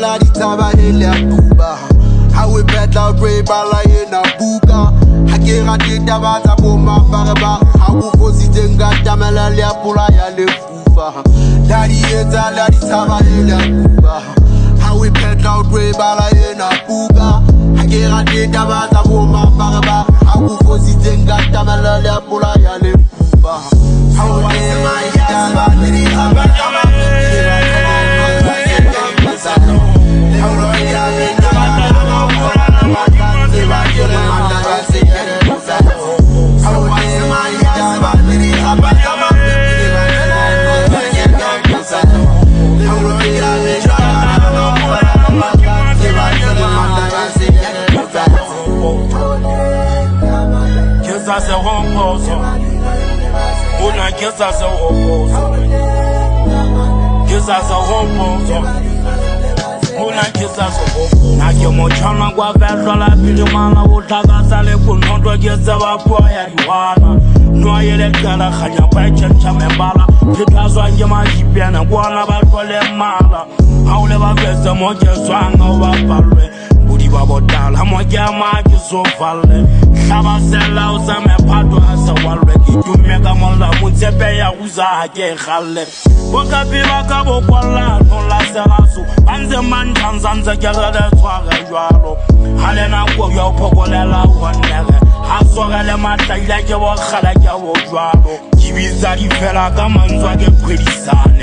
La di taba hele abuba hawe bedla reba la yena buka hakera di taba za bomba barba hawu fosi tenga tamela le apula ya le fufa la di taba hele abuba hawe bedla reba la yena buka hakera di taba za bomba barba hawu fosi tenga tamela le apula ya le fufa hawe taba le abajama Babodala, Mojama, so vale. Shabasella, some pato as a wallet. You make a mola, Mutepeya, Uza, Hale. Boka Pilaka, Bokola, no Laserasu, and the man comes on the Gala, Twalo. Halena, Koyo, Pocola, one never. Hasoga, Mata, like a walk, Halaka, Wojalo. Givizari Fella, come and drag a pretty son.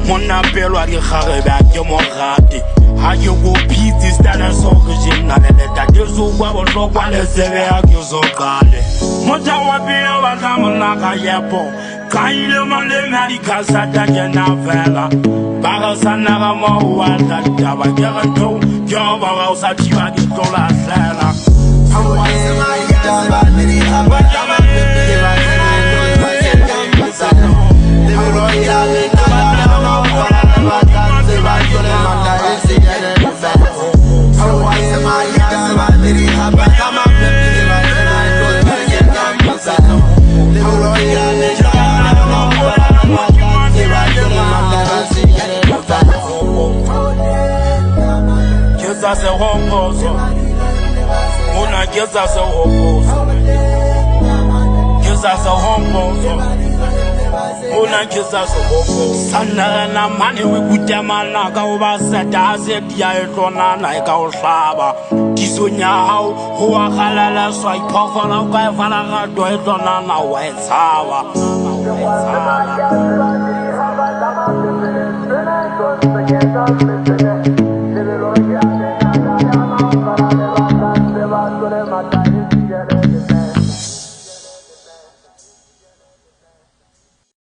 Mona Pelo, the Hareyeng, Yomorati. How you go pieces that are so original that you so well no one is there you so called. Mota wapia watamanaka yepo. Kaile male America satanya vela. Bang Sannere mo wata taba garanto. Joba wasa tiwa gitola sela. Sannere na mani we kutemana ka oba seta se dia etona na ka o hlaba disonya hao ho wa khalala swa iphofola ka fala ga do etona na wa etshaba